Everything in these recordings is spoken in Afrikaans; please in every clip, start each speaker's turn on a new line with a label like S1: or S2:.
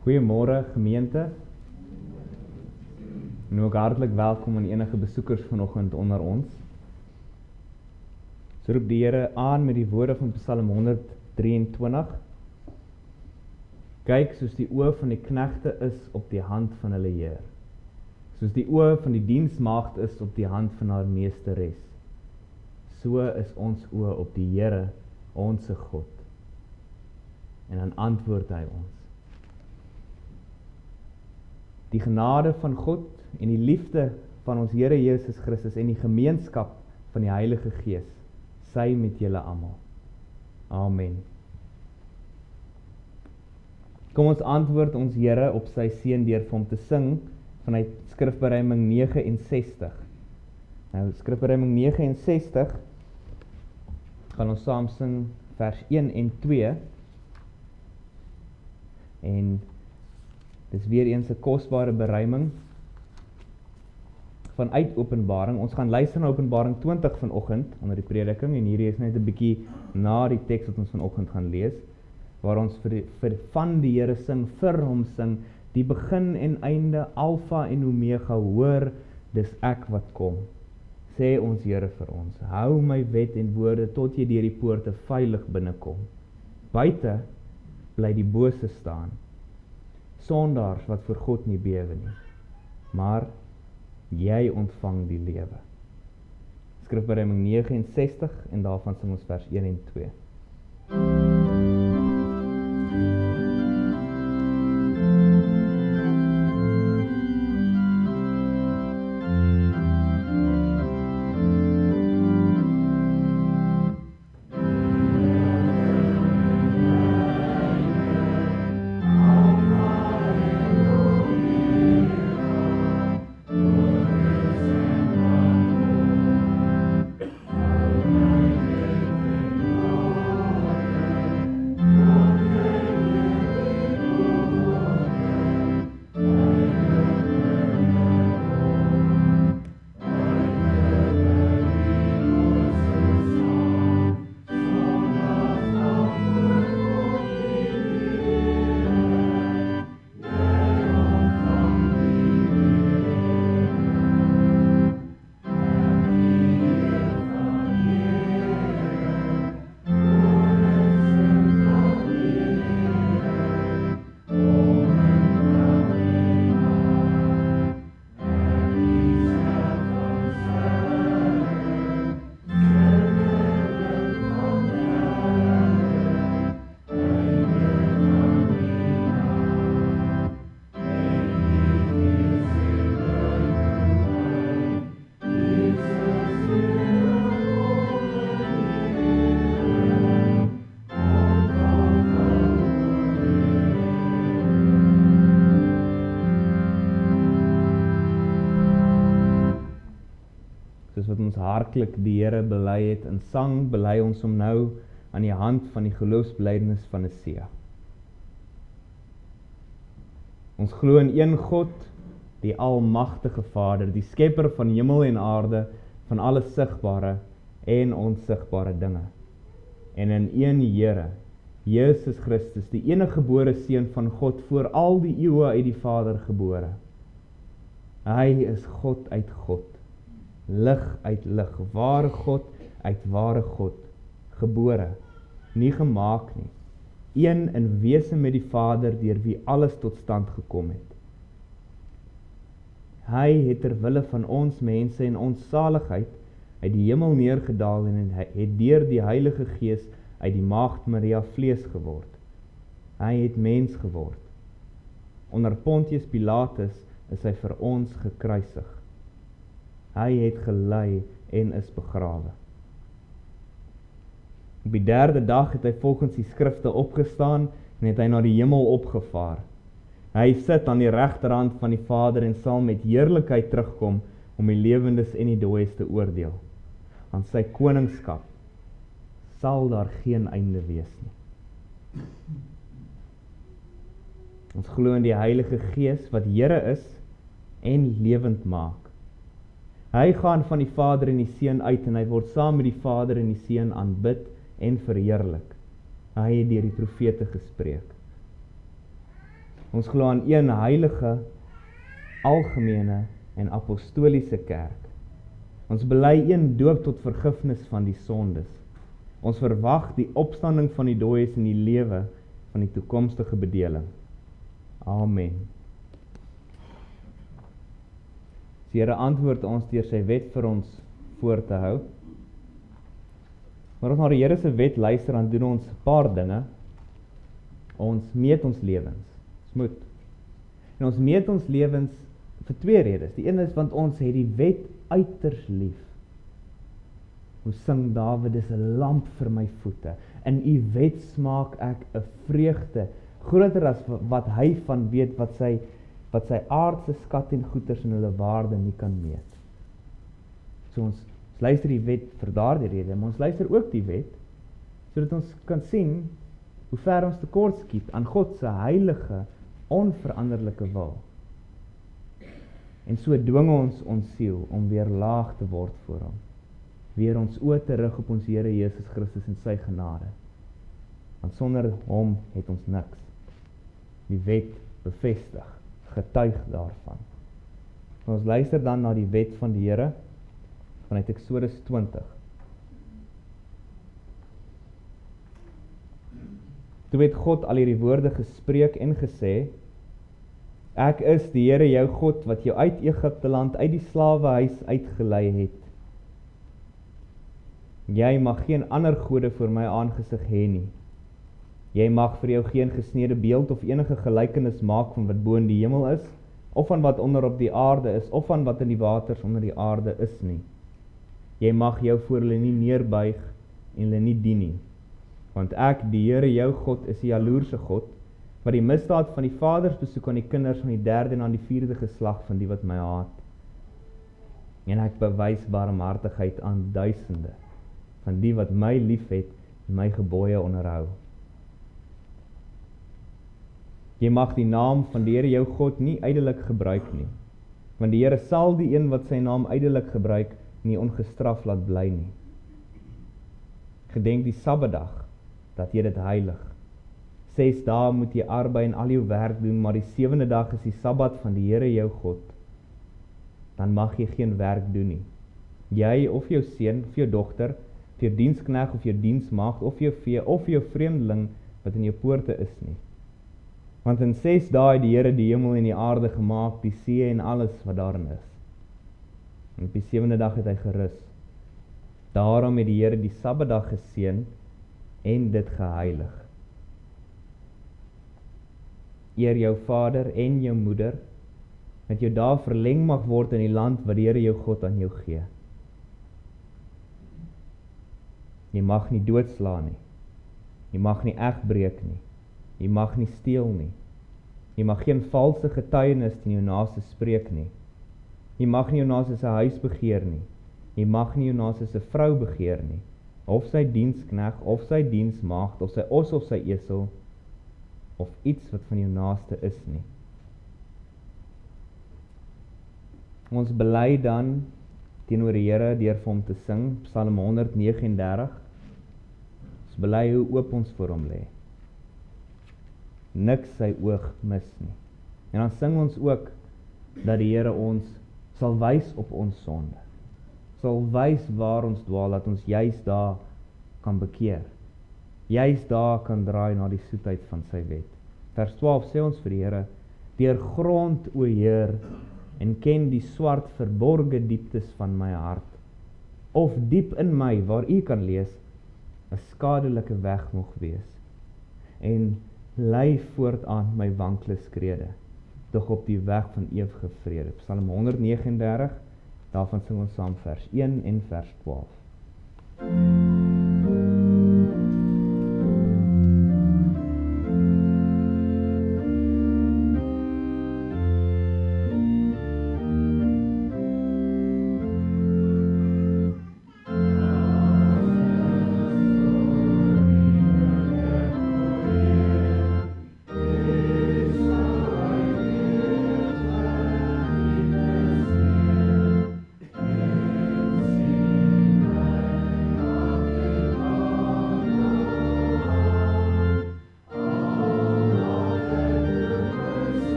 S1: Goeiemôre gemeente. En ook hartlik welkom aan enige besoekers vanoggend onder ons. So roep die Here aan met die woorde van Psalm 123. Kyk soos die oë van die knegte is op die hand van hulle Heer. Soos die oë van die diensmaagd is op die hand van haar meesteres. So is ons oë op die Here, ons God. En dan antwoord hy ons. Die genade van God en die liefde van ons Here Jesus Christus en die gemeenskap van die Heilige Gees, sy met julle almal. Amen. Kom ons antwoord ons Here op sy seën deur vir hom te sing vanuit Skrifberuiming 69. Nou, Skrifberuiming 69 gaan ons saam sing vers 1 en 2. En dis weer eens 'n kosbare beruiming vanuit Openbaring. Ons gaan luister na Openbaring 20 vanoggend onder die prediking en hierdie is net 'n bietjie na die teks wat ons vanoggend gaan lees, waar ons vir van die Here sing, vir hom sing, die begin en einde, Alfa en Omega, hoor, dis ek wat kom. Sê ons Here vir ons, hou my wet en woorde tot jy deur die poorte veilig binnekom. Buite bly die bose staan, sondaars wat voor God nie bewe nie, maar jy ontvang die lewe. Skrifberuiming 69 en daarvan sing ons vers 1 en 2. Hartlik die Here bely het in sang, bely ons hom nou aan die hand van die geloofsbelydenis van Nicea. Ons glo in een God, die almagtige Vader, die skepper van hemel en aarde, van alle sigbare en onsigbare dinge. En in een Here, Jesus Christus, die eniggebore seun van God, voor al die eeue uit die Vader gebore. Hy is God uit God, lig uit lig, ware God uit ware God, gebore, nie gemaak nie, een in wese met die Vader, deur wie alles tot stand gekom het. Hy het ter wille van ons mense en ons saligheid uit die hemel neergedaal en het deur die Heilige Gees uit die maagd Maria vlees geword. Hy het mens geword. Onder Pontius Pilatus is hy vir ons gekruisig. Hy het gelei en is begrawe. Op die 3de dag het hy volgens die skrifte opgestaan en het hy na die hemel opgevaar. Hy sit aan die regterhand van die Vader en sal met heerlikheid terugkom om die lewendes en die dooies te oordeel. Aan sy koningskap sal daar geen einde wees nie. Ons glo in die Heilige Gees wat Here is en lewend maak. Hy gaan van die Vader en die Seun uit en hy word saam met die Vader en die Seun aanbid en verheerlik. Hy het deur die profete gespreek. Ons glo aan een heilige, algemene en apostoliese kerk. Ons bely een doop tot vergifnis van die sondes. Ons verwag die opstanding van die dooies en die lewe van die toekomstige bedeling. Amen. Die Here antwoord ons deur sy wet vir ons voor te hou. Maar as ons na die Here se wet luister, dan doen ons 'n paar dinge. Ons meet ons lewens. Ons moet. En ons meet ons lewens vir twee redes. Die een is want ons het die wet uiters lief. Hoe sing Dawid, dis 'n lamp vir my voete. In u wet smaak ek 'n vreugde, groter as wat hy van weet, wat sy aardse skat en goeders en hulle waarde nie kan meet. So ons luister die wet vir daardie rede, maar ons luister ook die wet, sodat ons kan sien hoe ver ons tekort skiet aan God se heilige, onveranderlike wil. En so dwing ons siel om weer laag te word voor hom. Weer ons oë te rig op ons Here Jesus Christus en sy genade. Want sonder hom het ons niks. Die wet bevestig, getuig daarvan. Ons luister dan na die wet van die Here vanuit Eksodus 20. Toe het God al hierdie woorde gespreek en gesê: Ek is die Here jou God wat jou uit Egipte land uit die slawehuis uitgelei het. Jy mag geen ander gode voor my aangesig hê nie. Jy mag vir jou geen gesneede beeld of enige gelykenis maak van wat bo in die hemel is, of van wat onder op die aarde is, of van wat in die waters onder die aarde is nie. Jy mag jou voor hulle nie neerbuig en hulle nie dien nie. Want ek, die Here jou God, is 'n jaloerse God, wat die misdaad van die vaders besoek aan die kinders van die 3de en aan die 4de geslag van die wat my haat. En ek bewys barmhartigheid aan duisende van die wat my liefhet en my gebooie onderhou. Jy mag die naam van die Here jou God nie ydelik gebruik nie, want die Here sal die een wat sy naam ydelik gebruik nie ongestraf laat bly nie. Gedenk die Sabbatdag, dat jy dit heilig. 6 dae moet jy arbei en al jou werk doen, maar die 7de dag is die Sabbat van die Here jou God. Dan mag jy geen werk doen nie. Jy of jou seun of jou dogter, of jou diensknegt of jou diensmaagd, of jou vee of jou vreemdeling wat in jou poorte is nie. Want in 6 dae het die Here die hemel en die aarde gemaak, die see en alles wat daarin is. En op die 7de dag het hy gerus. Daarom het die Here die Sabbatdag geseën en dit geheilig. Eer jou vader en jou moeder, dat jou dae verleng mag word in die land wat die Here jou God aan jou gee. Jy mag nie doodslaan nie. Jy mag nie egbreek nie. Jy mag nie steel nie. Jy mag geen valse getuienis teen jou naaste spreek nie. Jy mag nie jou naaste se huis begeer nie. Jy mag nie jou naaste se vrou begeer nie, of sy diensknegt, of sy diensmaagd, of sy os of sy esel, of iets wat van jou naaste is nie. Ons bely dan teenoor die Here deur vir hom te sing, Psalm 139. Ons bely hoe oop ons voor hom lê. Niks sy oog mis nie. En dan sing ons ook dat die Here ons sal wys op ons sonde. Sal wys waar ons dwaal, dat ons juis daar kan bekeer. Juis daar kan draai na die soetheid van sy wet. Vers 12 sê ons vir die Here: deurgrond, o Heer, en ken die swart verborge dieptes van my hart, of diep in my, waar u kan lees, 'n skadelike weg mag wees, en lei voortaan my wankele skrede, doch op die weg van ewige vrede. Psalm 139, daarvan sing ons saam vers 1 en vers 12.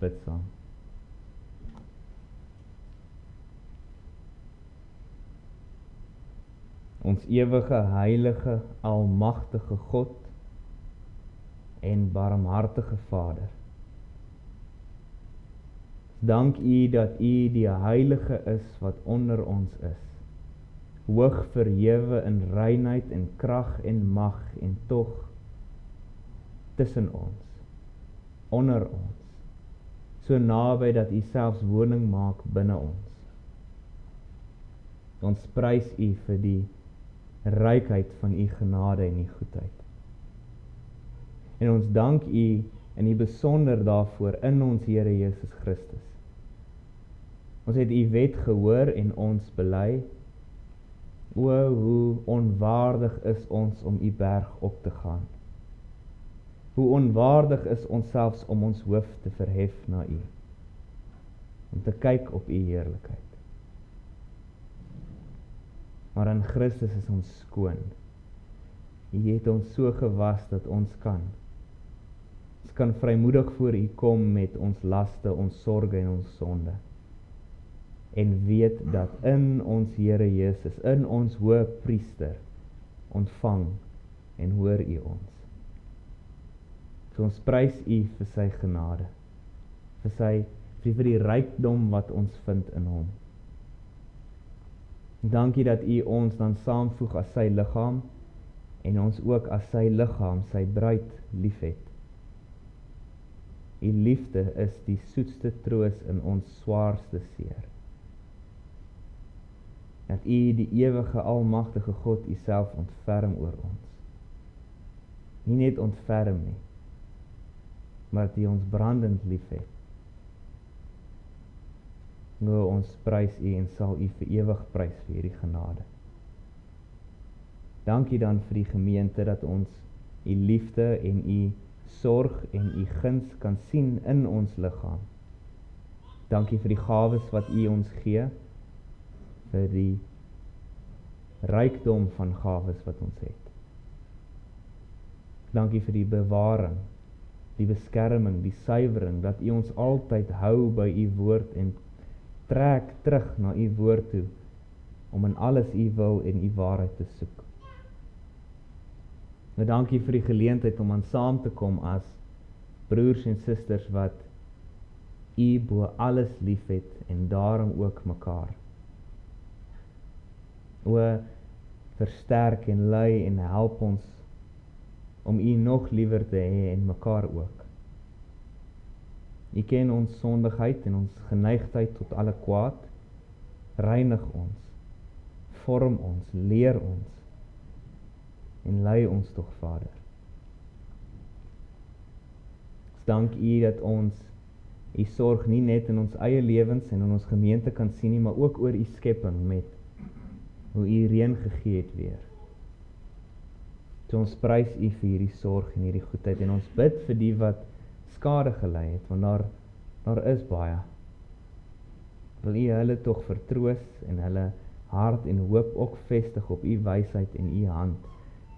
S1: bid saam. Ons ewige, heilige, almagtige God en barmhartige Vader. Dank U dat U die Heilige is wat onder ons is, hoog verhewe in reinheid en krag en mag en tog tussen ons, onder ons, so naby dat U selfs woning maak binne ons. Ons prys U vir die rykheid van U genade en U goedheid. En ons dank U in die besonder daarvoor in ons Here Jesus Christus. Ons het U wet gehoor en ons bely. O, hoe onwaardig is ons om U berg op te gaan. Hoe onwaardig is ons selfs om ons hoof te verhef na U, om te kyk op U heerlikheid. Maar in Christus is ons skoon. U het ons so gewas dat ons kan vrymoedig voor U kom met ons laste, ons sorge en ons sonde. En weet dat in ons Here Jesus, in ons Hoëpriester, ontvang en hoor U ons. So ons prys U vir sy genade, vir die rykdom wat ons vind in Hom. Dankie dat U ons dan saamvoeg as sy liggaam en ons ook as sy liggaam, sy bruid, liefhet. U liefde is die soetste troos in ons swaarste seer. Dat U die ewige almagtige God U self ontferm oor ons. Nie net ontferm nie, maar dat U ons brandend liefhet. Nou ons prys U en sal U vir ewig prys vir hierdie genade. Dankie dan vir die gemeente dat ons U liefde en U sorg en U guns kan sien in ons liggaam. Dankie vir die gawes wat U ons gee, vir die rykdom van gawes wat ons het. Dankie vir die bewaring, die beskerming, die suiwering, dat U ons altyd hou by U woord en trek terug na U woord toe, om in alles U wil en U waarheid te soek. Nou dankie vir die geleentheid om aan saam te kom as broers en susters wat U bo alles liefhet en daarom ook mekaar. O, versterk en lei en help ons om U nog liewer te hê en mekaar ook. U ken ons sondigheid en ons geneigtheid tot alle kwaad. Reinig ons, vorm ons, leer ons en lei ons tog, Vader. Ons dank U dat ons U sorg nie net in ons eie lewens en in ons gemeente kan sien nie, maar ook oor U skepping met hoe U reën gegee het weer. So ons prys U vir hierdie sorg en hierdie goedheid en ons bid vir die wat skade gelei het, want daar is baie. Wil U hulle tog vertroos en hulle hart en hoop ook vestig op U wysheid en U hand,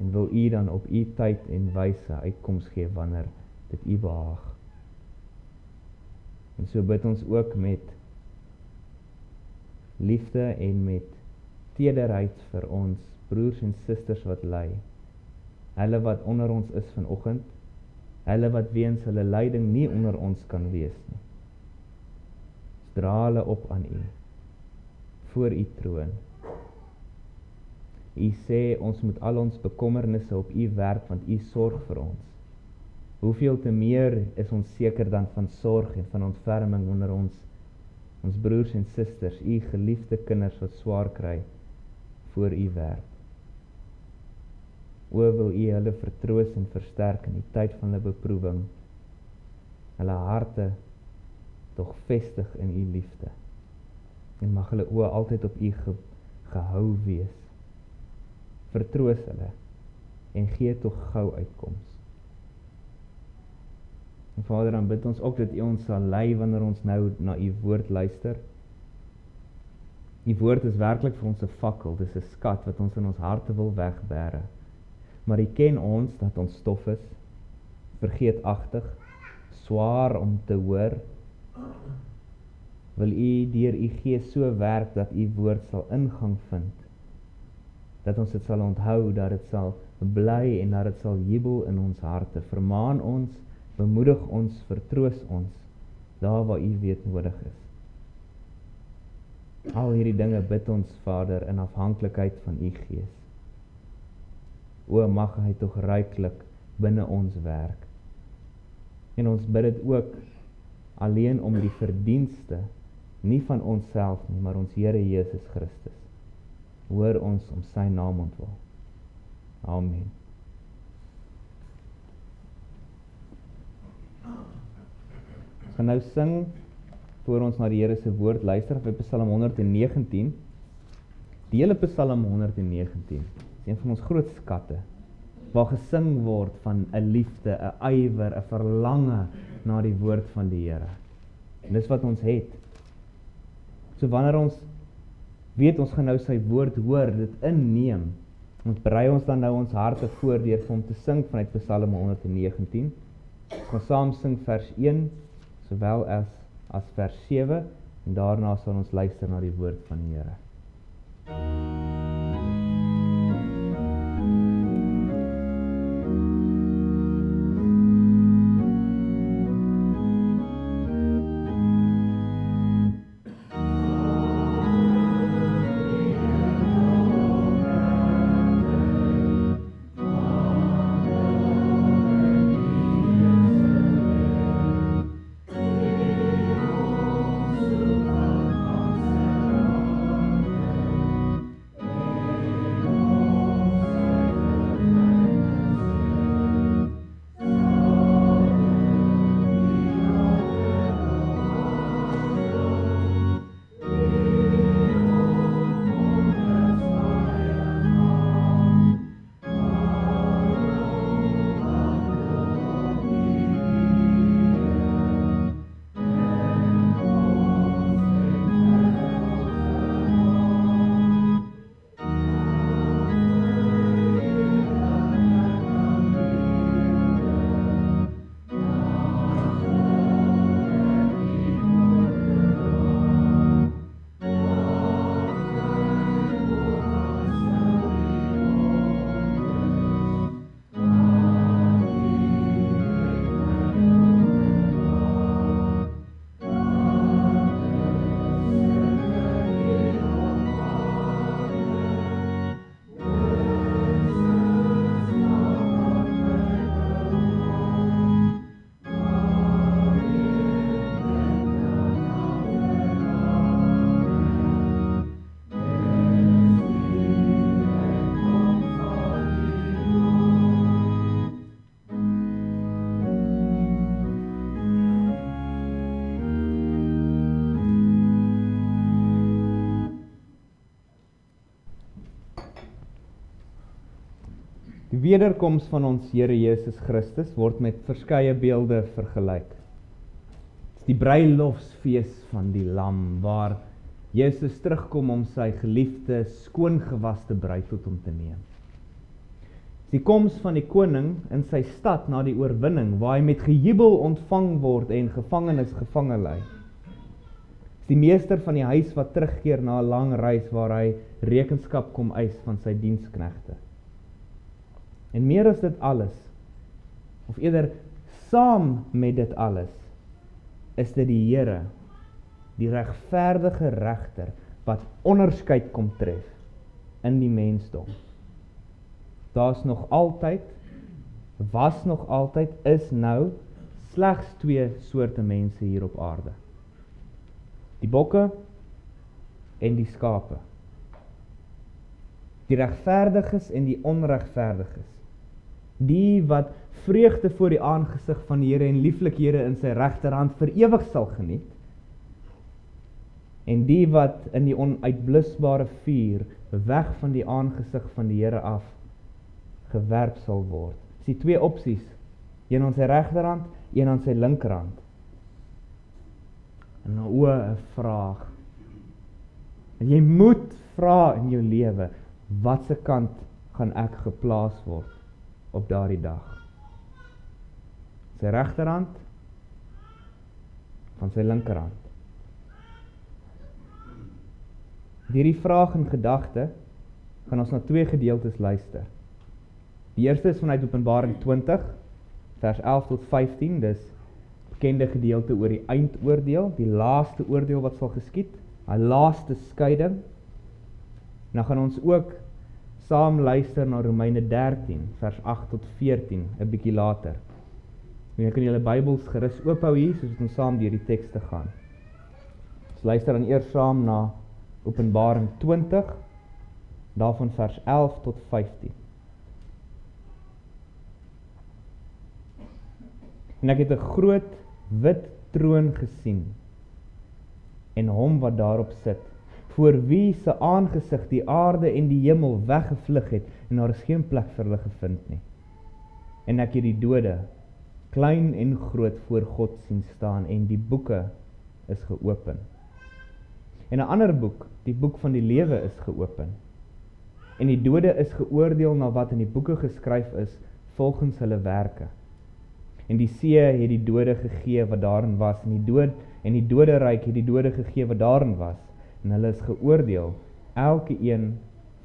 S1: en wil U dan op U tyd en wyse uitkoms gee wanneer dit U behaag. En so bid ons ook met liefde en met tederheid vir ons broers en susters wat ly, hulle wat onder ons is vanoggend, hulle wat weens hulle lyding nie onder ons kan wees nie. Ons dra hulle op aan U, voor U troon. U sê ons moet al ons bekommernisse op U werp, want U sorg vir ons. Hoeveel te meer is ons seker dan van sorg en van ontferming onder ons broers en susters, U geliefde kinders wat swaar kry, voor U werp. O, wil U hulle vertroos en versterk in die tyd van hulle beproewing, hulle harte tog vestig in U liefde, en mag hulle oë altyd op U gehou wees. Vertroos hulle, en gee tog gou uitkoms. En Vader, dan bid ons ook dat U ons sal lei wanneer ons nou na U woord luister. U woord is werklik vir ons 'n fakkel, dis 'n skat wat ons in ons harte wil wegbêre. Maar U ken ons dat ons stof is, vergeetagtig, swaar om te hoor, Wil U deur U Gees so werk dat U woord sal ingang vind, dat ons dit sal onthou, dat dit sal bly en dat dit sal jubel in ons harte. Vermaan ons, bemoedig ons, vertroos ons, daar waar U weet nodig is. Al hierdie dinge bid ons, Vader, in afhanklikheid van U Gees. O, mag Hy tog ryklik binne ons werk. En ons bid dit ook alleen om die verdienste, nie van onsself nie, maar ons Here Jesus Christus. Hoor ons om sy naam ontwil. Amen. Ons gaan nou sing, voor ons na die Here se woord luister, op Psalm 119. Die hele Psalm 119 is een van ons groot skatte, waar gesing word van 'n liefde, 'n ywer, 'n verlange na die woord van die Here. En dis wat ons het. So wanneer ons weet ons gaan nou sy woord hoor, dit inneem, ons berei ons dan nou ons harte voor deur vir hom te sing vanuit Psalm 119. Ons gaan saam sing vers 1, sowel as vers 7, en daarna sal ons luister na die woord van die Here. Die wederkoms van ons Here Jesus Christus word met verskeie beelde vergelyk. Dit is die bruilofsfees van die Lam, waar Jesus terugkom om sy geliefde, skoongewaste bruid tot hom te neem. Dit is die koms van die koning in sy stad na die oorwinning, waar hy met gejubel ontvang word en gevangenes gevange lê. Dit is die meester van die huis wat terugkeer na 'n lang reis, waar hy rekenskap kom eis van sy diensknegte. En meer as dit alles, of eerder saam met dit alles, is dit die Here, die regverdige regter, wat onderskeid kom tref in die mensdom. Daar's nog altyd, was nog altyd, is nou slegs 2 soorte mense hier op aarde. Die bokke en die skape. Die regverdiges en die onregverdiges. Die wat vreugde voor die aangesig van die Here en lieflikhede in sy regterhand vir ewig sal geniet, en die wat in die onuitblusbare vuur weg van die aangesig van die Here af gewerp sal word. Dis die 2 opsies, een aan sy regterhand, een aan sy linkerhand. En nou 'n vraag. En jy moet vra in jou lewe, watse kant gaan ek geplaas word op daardie dag? Sy regterhand van sy linkerhand. Hierdie vraag en gedagte gaan ons na 2 gedeeltes luister. Die eerste is vanuit Openbaring 20, vers 11 tot 15, dis bekende gedeelte oor die eindoordeel, die laaste oordeel wat sal geskied, die laaste skeiding. En dan gaan ons ook saam luister na Romeine 13, vers 8 tot 14, 'n bietjie later. En jy kan julle Bybels gerus oophou hier, soos ons saam deur die tekste gaan. Ons luister dan eers saam na Openbaring 20, daarvan vers 11 tot 15. En ek het 'n groot wit troon gesien, en hom wat daarop sit, voor wie se aangesig die aarde en die hemel weggevlug het, en daar is geen plek vir hulle gevind nie. En ek het die dode, klein en groot, voor God sien staan, en die boeke is geopen. En 'n ander boek, die boek van die lewe, is geopen. En die dode is geoordeel na wat in die boeke geskryf is, volgens hulle werke. En die see het die dode gegee wat daarin was, en die doderyk het die dode gegee wat daarin was, en hulle is geoordeel, elke een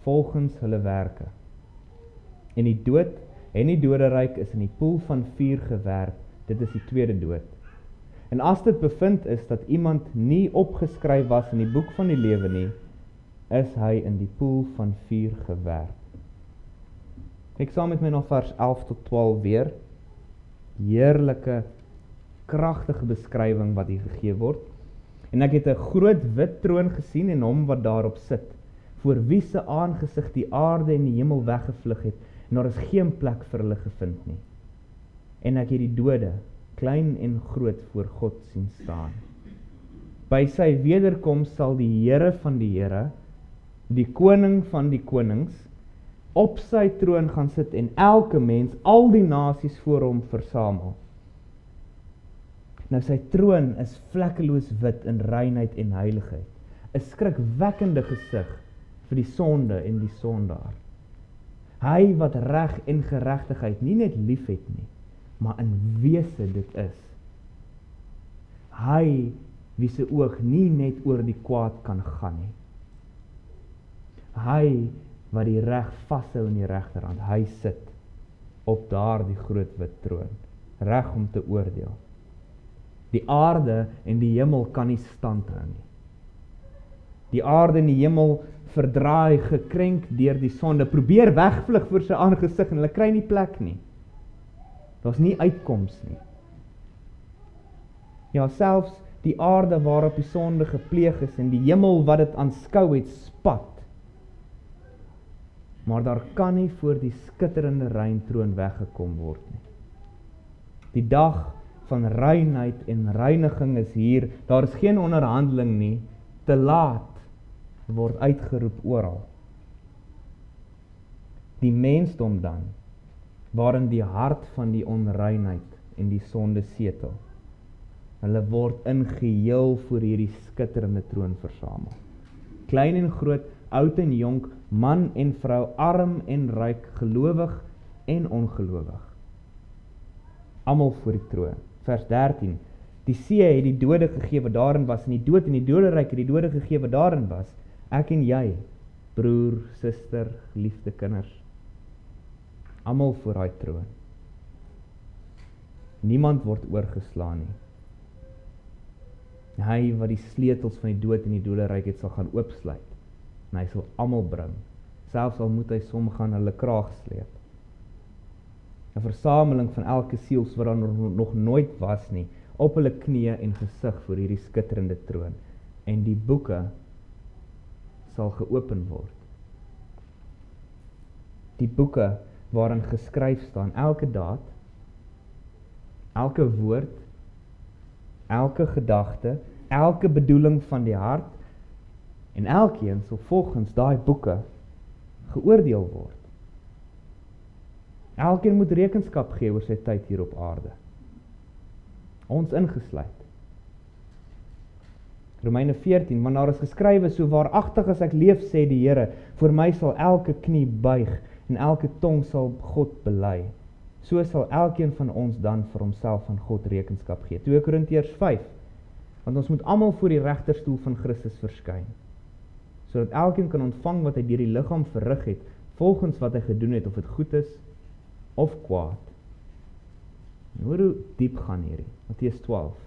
S1: volgens hulle werke. En die dood en die doderyk is in die poel van vuur gewerp, dit is die tweede dood. En as dit bevind is dat iemand nie opgeskryf was in die boek van die lewe nie, is hy in die poel van vuur gewerp. Kyk saam met my na vers 11 tot 12 weer. Heerlike, kragtige beskrywing wat hier gegee word. En ek het 'n groot wit troon gesien en hom wat daarop sit, voor wie se aangesig die aarde en die hemel weggevlug het, en daar is geen plek vir hulle gevind nie. En ek het die dode, klein en groot, voor God sien staan. By sy wederkoms sal die Here van die Here, die koning van die konings, op sy troon gaan sit en elke mens, al die nasies voor hom versamel. Nou sy troon is vlekkeloos wit in reinheid en heiligheid, 'n skrikwekkende gesig vir die sonde en die sondaar. Hy wat reg en geregtigheid nie net lief het nie, maar in wese dit is. Hy wie se oog nie net oor die kwaad kan gaan nie. Hy wat die reg vashou in die regterhand, hy sit op daardie groot wit troon, reg om te oordeel. Die aarde en die hemel kan nie stand hou nie. Die aarde en die hemel verdraai, gekrenk deur die sonde, probeer wegvlug voor sy aangesig en hulle kry nie plek nie. Daar's nie uitkoms nie. Ja, selfs die aarde waarop die sonde gepleeg is en die hemel wat dit aanskou het, spat. Maar daar kan nie voor die skitterende reintroon weggekom word nie. Die dag van reinheid en reiniging is hier, daar is geen onderhandeling nie, te laat word uitgeroep oral. Die mensdom dan, waarin die hart van die onreinheid en die sonde setel, hulle word in geheel voor hierdie skitterende troon versamel. Klein en groot, oud en jonk, man en vrou, arm en ryk, gelowig en ongelowig. Almal voor die troon. Vers 13. Die see het die dode gegee wat daarin was, en die dood en die doderyk het die dode gegee wat daarin was. Ek en jy, broer, suster, geliefde kinders, almal voor daai troon. Niemand word oorgeslaan nie. Hy wat die sleutels van die dood en die doderyk het, sal gaan oopsluit. En hy sal almal bring, selfs al moet hy sommige aan hulle kraag sleep. 'n Versameling van elke siel wat daar nog nooit was nie, op hulle knieë en gesig voor hierdie skitterende troon. En die boeke sal geopen word. Die boeke waarin geskryf staan, elke daad, elke woord, elke gedagte, elke bedoeling van die hart, en elkeen sal volgens daai boeke geoordeel word. Elkeen moet rekenskap gee oor sy tyd hier op aarde. Ons ingesluit. Romeine 14, want daar is geskrywe, so waaragtig as ek leef, sê die Here, voor my sal elke knie buig, en elke tong sal God bely. So sal elkeen van ons dan vir homself van God rekenskap gee. 2 Korintiërs 5, Want ons moet almal voor die regterstoel van Christus verskyn, sodat elkeen kan ontvang wat hy deur die liggaam verrig het, volgens wat hy gedoen het, of dit goed is of kwaad. En hoor hoe diep gaan hierdie, Matteus 12.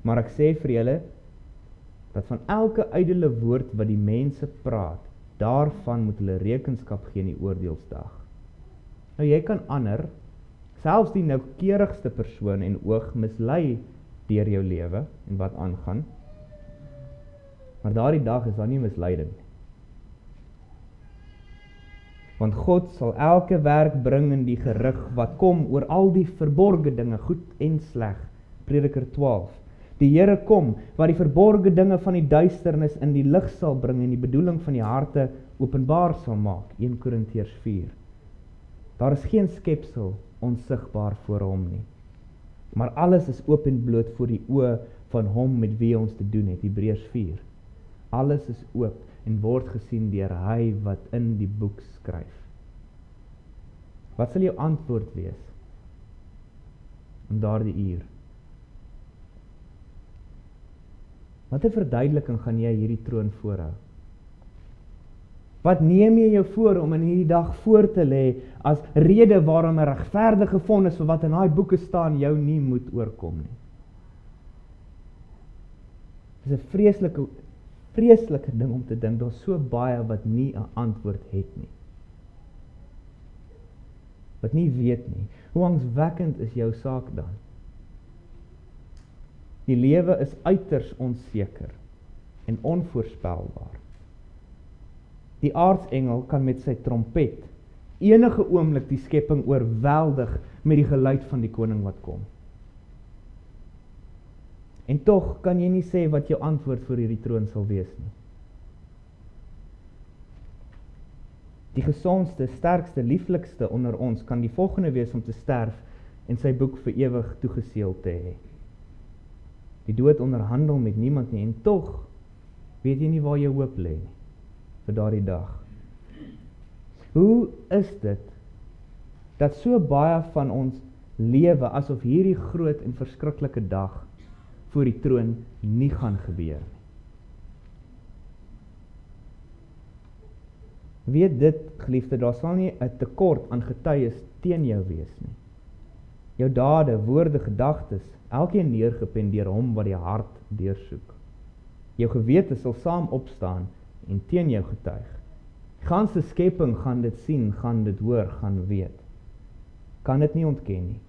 S1: Maar ek sê vir julle, dat van elke ydelle woord wat die mense praat, daarvan moet hulle rekenskap gee in die oordeelsdag. Nou jy kan ander, selfs die noukeurigste persoon en oog mislei deur jou lewe en wat aangaan, maar daardie dag is daar nie misleiding nie. Want God sal elke werk bring in die gerig wat kom oor al die verborge dinge, goed en sleg. Prediker 12. Die Here kom, wat die verborge dinge van die duisternis in die lig sal bring en die bedoeling van die harte openbaar sal maak. 1 Korintiërs 4. Daar is geen skepsel onsigbaar voor hom nie, maar alles is oop en bloot voor die oë van hom met wie ons te doen het. Hebreërs 4. Alles is oop en word gesien deur hy wat in die boek skryf. Wat sal jou antwoord wees in daardie uur? Watter verduideliking gaan jy hierdie troon voorhou? Wat neem jy jou voor om in hierdie dag voor te lê as rede waarom 'n regverdige vonnis vir wat in daai boeke staan jou nie moet oorkom nie? Dit is 'n vreeslike ding om te dink, daar's so baie wat nie 'n antwoord het nie. Wat nie weet nie. Hoe angswekkend is jou saak dan? Die lewe is uiters onseker en onvoorspelbaar. Die aartsengel kan met sy trompet enige oomblik die skepping oorweldig met die geluid van die koning wat kom. En tog kan jy nie sê wat jou antwoord vir hierdie troon sal wees nie. Die gesondste, sterkste, lieflikste onder ons kan die volgende wees om te sterf en sy boek vir ewig toegeseël te hê. Die dood onderhandel met niemand nie en tog weet jy nie waar jou hoop lê nie vir daardie dag. Hoe is dit dat so baie van ons lewe asof hierdie groot en verskriklike dag voor die troon nie gaan gebeur nie? Weet dit, geliefde, daar sal nie 'n tekort aan getuies teen jou wees nie. Jou dade, woorde, gedagtes, elkeen neergepen deur hom wat die hart deursoek. Jou gewete sal saam opstaan en teen jou getuig. Ganse skepping gaan dit sien, gaan dit hoor, gaan weet. Kan dit nie ontken nie.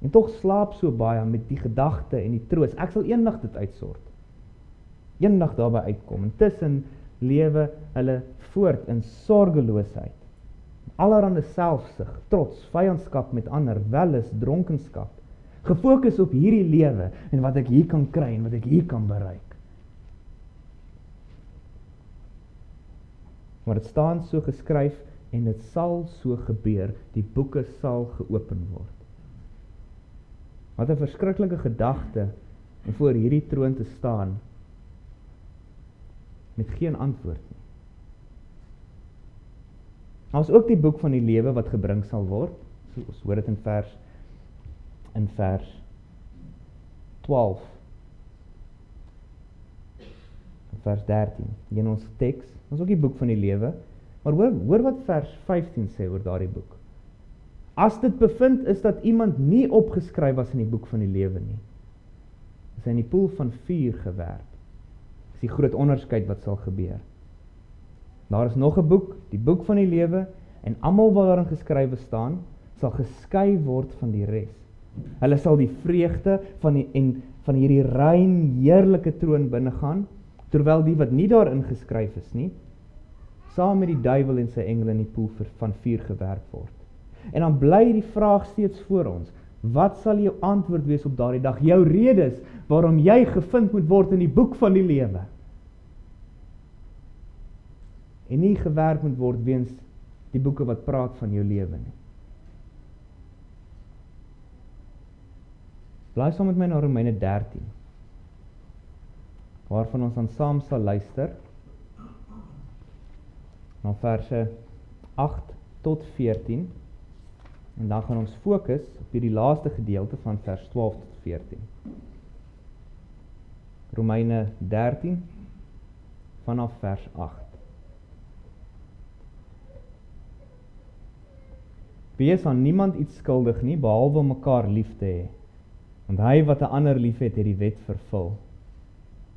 S1: En tog slaap so baie met die gedagte en die troos. Ek sal eendag dit uitsort. Eendag daarby uitkom. Intussen lewe hulle voort in sorgeloosheid. Allerhande selfsug, trots, vyandskap met ander, welis, dronkenskap. Gefokus op hierdie lewe en wat ek hier kan kry en wat ek hier kan bereik. Maar dit staan so geskryf en dit sal so gebeur, die boeke sal geopen word. Wat 'n verskriklike gedagte om voor hierdie troon te staan met geen antwoord nie. Ons ook die boek van die lewe wat gebring sal word. So, ons hoor dit in vers 12. Vers 13. In ons teks, ons ook die boek van die lewe, maar hoor wat vers 15 sê oor daardie boek. As dit bevind is dat iemand nie opgeskryf was in die boek van die lewe nie, is hy in die poel van vuur gewerp. Dis die groot onderskeid wat sal gebeur. Daar is nog 'n boek, die boek van die lewe, en almal wat daarin geskrywe staan, sal geskei word van die res. Hulle sal die vreugde van hierdie rein, heerlike troon binnegaan, terwyl die wat nie daarin geskryf is nie, saam met die duiwel en sy engele in die poel van vuur gewerp word. En dan bly die vraag steeds voor ons, wat sal jou antwoord wees op daardie dag? Jou redes waarom jy gevind moet word in die boek van die lewe. En nie gewerp moet word weens die boeke wat praat van jou lewe nie. Blaai saam met my na Romeine 13, waarvan ons dan saam sal luister, na verse 8 tot 14, en dan gaan ons fokus op hierdie laaste gedeelte van vers 12 tot 14. Romeine 13 vanaf vers 8. Wees aan niemand iets skuldig nie, behalwe om mekaar lief te hê. Want hy wat 'n ander lief het, het die wet vervul.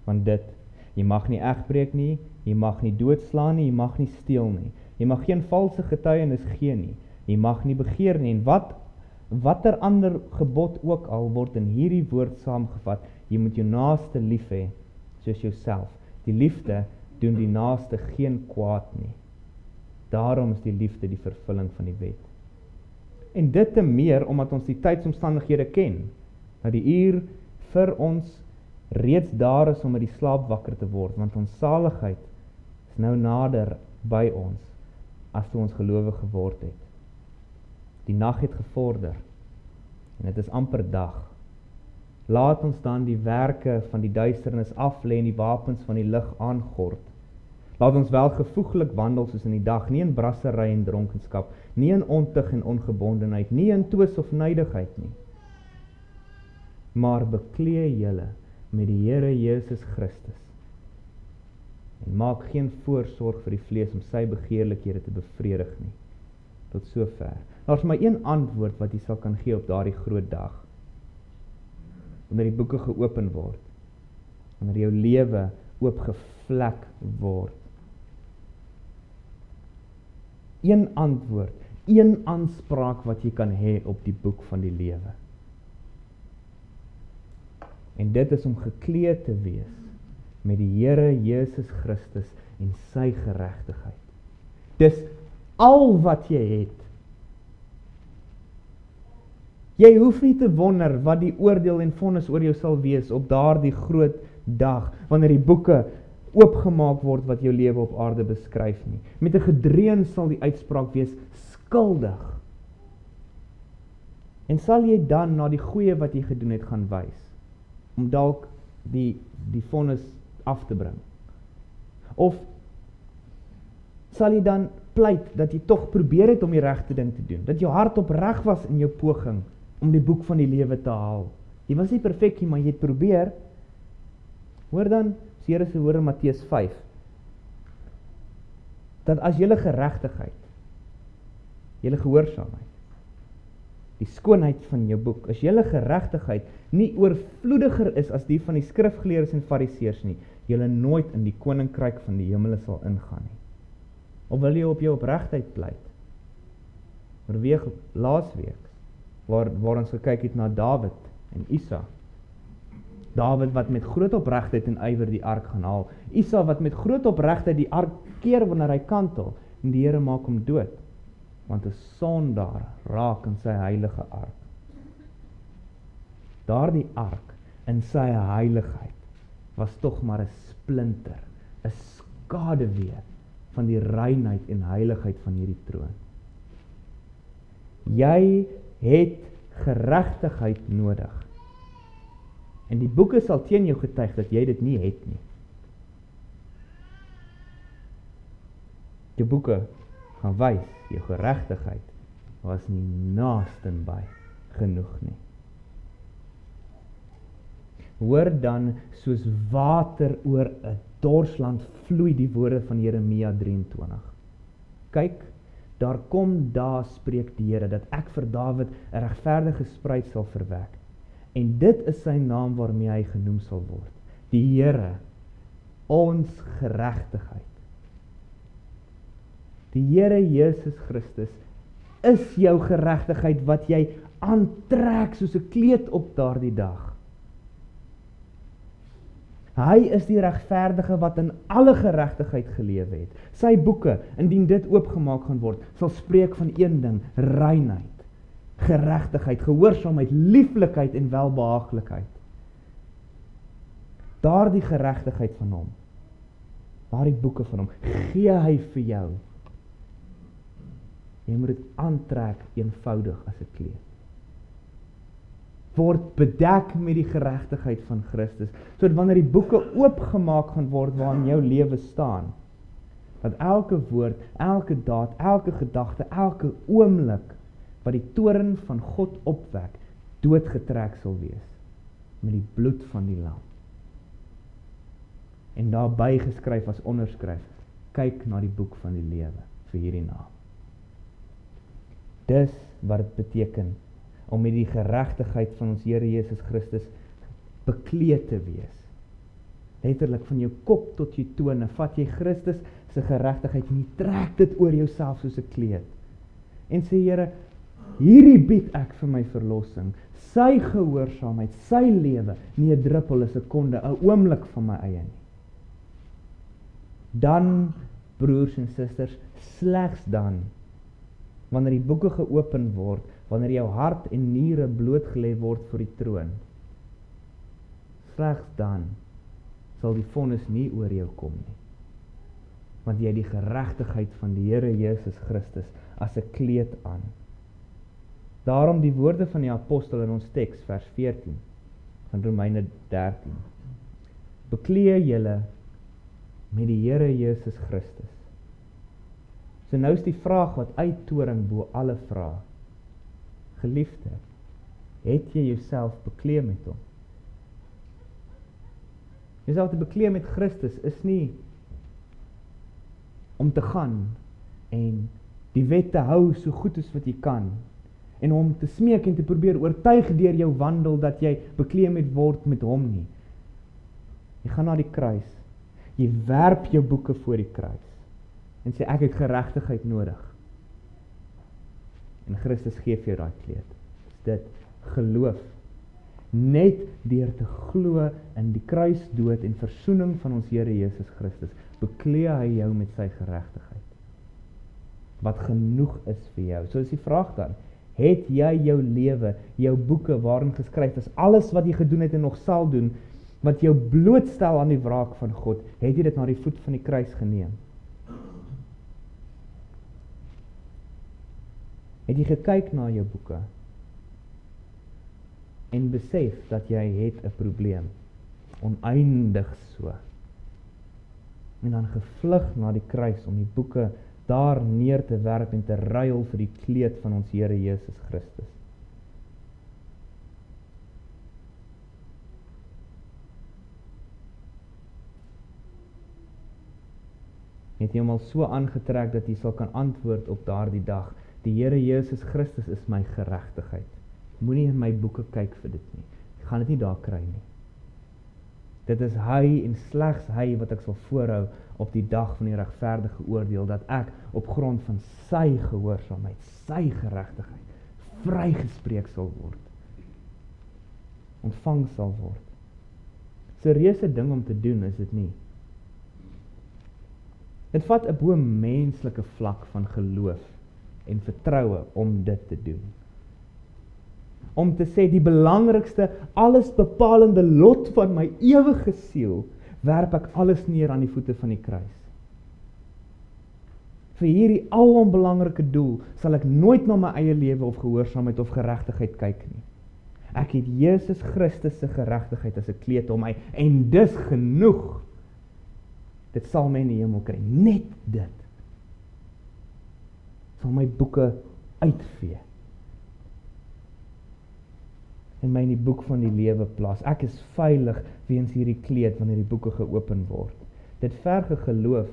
S1: Want dit, jy mag nie egbreek nie, jy mag nie doodslaan nie, jy mag nie steel nie. Jy mag geen valse getuienis gee nie, jy mag nie begeer nie. En watter ander gebod ook al word in hierdie woord saamgevat, jy moet jou naaste lief hê, soos jouself. Die liefde doen die naaste geen kwaad nie. Daarom is die liefde die vervulling van die wet. En dit te meer, omdat ons die tydsomstandighede ken, dat die uur vir ons reeds daar is om uit die slaap wakker te word, want ons saligheid is nou nader by ons, as toe ons gelowig geword het. Die nag het gevorder, en dit is amper dag. Laat ons dan die werke van die duisternis aflê en die wapens van die lig aangord. Laat ons wel gevoeglik wandel soos in die dag, nie in brassery en dronkenskap, nie in ontug en ongebondenheid, nie in twis of nydigheid nie. Maar beklee julle met die Here Jesus Christus. En maak geen voorsorg vir die vlees om sy begeerlikhede te bevredig nie. Tot sover. Daar's maar een antwoord wat jy sal kan gee op daardie groot dag. Wanneer die boeke geopen word. Wanneer jou lewe oopgevlek word. Een antwoord, een aanspraak wat jy kan hê op die boek van die lewe. En dit is om gekleed te wees met die Here Jesus Christus en sy geregtigheid. Dis al wat jy het. Jy hoef nie te wonder wat die oordeel en vonnis oor jou sal wees op daardie groot dag, wanneer die boeke oopgemaak word wat jou lewe op aarde beskryf nie. Met 'n gedreun sal die uitspraak wees, skuldig. En sal jy dan na die goeie wat jy gedoen het gaan wys, om dalk die vonnis af te bring? Of sal jy dan pleit dat jy tog probeer het om die regte ding te doen, dat jou hart opreg was in jou poging om die boek van die lewe te haal? Jy was nie perfek nie, maar jy het probeer. Hoor dan, die Here se woorde in Matteus 5, dat as julle geregtigheid, julle gehoorsaamheid, die skoonheid van jou boek, as julle geregtigheid nie oorvloediger is as die van die skrifgeleerdes en fariseërs nie, julle nooit in die koninkryk van die hemele sal ingaan nie. Of wil jy op jou opregtheid pleit? Oorweeg laasweek, waar ons gekyk het na Dawid en Isa. Dawid wat met groot opregtheid en ywer die ark gaan haal. Isa wat met groot opregtheid die ark keer wanneer hy kantel, en die Here maak hom dood. Want 'n sondaar raak in sy heilige ark. Daardie ark in sy heiligheid was tog maar 'n splinter, 'n skaduwee van die reinheid en heiligheid van hierdie troon. Jy het geregtigheid nodig. En die boeke sal teen jou getuig dat jy dit nie het nie. Die boeke gaan wys, jou geregtigheid was nie naastenby genoeg nie. Hoor dan, soos water oor 'n dorsland vloei die woorde van Jeremia 23. Kyk, daar kom daar, spreek die Here, dat ek vir Dawid 'n regverdige spruit sal verwek. En dit is sy naam waarmee hy genoem sal word. Die Here, ons geregtigheid. Die Here Jesus Christus is jou geregtigheid wat jy aantrek soos 'n kleed op daardie dag. Hy is die regverdige wat in alle geregtigheid gelewe het. Sy boeke, indien dit oopgemaak gaan word, sal spreek van een ding, reinheid, geregtigheid, gehoorsaamheid, lieflikheid en welbehaaglikheid. Daardie geregtigheid van hom, daardie boeke van hom, gee hy vir jou. Jy moet dit aantrek eenvoudig as 'n kleed. Word bedek met die geregtigheid van Christus, sodat wanneer die boeke oopgemaak gaan word waarin jou lewe staan, dat elke woord, elke daad, elke gedagte, elke oomblik wat die toorn van God opwek, doodgetrek sal wees met die bloed van die lam. en daarby geskryf as onderskryf, kyk na die boek van die lewe vir hierdie naam. Dis wat dit beteken om met die geregtigheid van ons Here Jesus Christus bekleed te wees. Letterlik van jou kop tot jou tone, vat jy Christus se geregtigheid en jy trek dit oor jouself soos 'n kleed. En sê Here, hierdie bied ek vir my verlossing, sy gehoorsaamheid, sy lewe, nie 'n druppel, 'n sekonde, 'n oomblik van my eie nie. Dan, broers en susters, slegs dan, wanneer die boeke geopen word, wanneer jou hart en niere blootgelê word voor die troon, slegs dan sal die vonnis nie oor jou kom nie. Want jy die geregtigheid van die Here Jesus Christus as 'n kleed aan. Daarom die woorde van die apostel in ons teks, vers 14 van Romeine 13. Bekleë julle met die Here Jesus Christus. So nou is die vraag wat uittoring bo alle vrae. Geliefde, het jy jouself bekleë met hom? Jouself te bekleë met Christus is nie om te gaan en die wet te hou so goed as wat jy kan, en om te smeek en te probeer oortuig deur jou wandel dat jy bekleë moet word met hom nie. Jy gaan na die kruis, jy werp jou boeke voor die kruis, en sê ek het geregtigheid nodig. En Christus gee vir jou daai kleed. Is dit geloof? Net deur te glo in die kruisdood en versoening van ons Here Jesus Christus, bekleë hy jou met sy geregtigheid. Wat genoeg is vir jou. So is die vraag dan, het jy jou lewe, jou boeke waarin geskryf is, alles wat jy gedoen het en nog sal doen, wat jou blootstel aan die wraak van God, het jy dit na die voet van die kruis geneem? Het jy gekyk na jou boeke en besef dat jy het 'n probleem, oneindig so, en dan gevlug na die kruis om die boeke daar neer te werp en te ruil vir die kleed van ons Here Jesus Christus? Het jy hom al so aangetrek dat jy sal kan antwoord op daardie dag, die Here Jesus Christus is my geregtigheid. Moenie in my boeke kyk vir dit nie. Ek gaan dit nie daar kry nie. Dit is hy en slegs hy wat ek sal voorhou op die dag van die regverdige oordeel, dat ek op grond van sy gehoorsaamheid, sy geregtigheid, vrygespreek sal word. Ontvang sal word. Dis 'n reuse ding om te doen, is dit nie? Dit vat 'n bo-menslike vlak van geloof en vertroue om dit te doen. Om te sê, die belangrikste, alles bepalende lot van my ewige siel, werp ek alles neer aan die voete van die kruis. Vir hierdie alonbelangrike doel, sal ek nooit na my eie lewe of gehoorsaamheid of geregtigheid kyk nie. Ek het Jesus Christus se geregtigheid as 'n kleed om my, en dis genoeg. Dit sal my in die hemel kry, net dit. Sal my boeke uitvee. En my in die boek van die lewe plaas. Ek is veilig weens hierdie kleed wanneer die boeke geopen word. Dit verge geloof,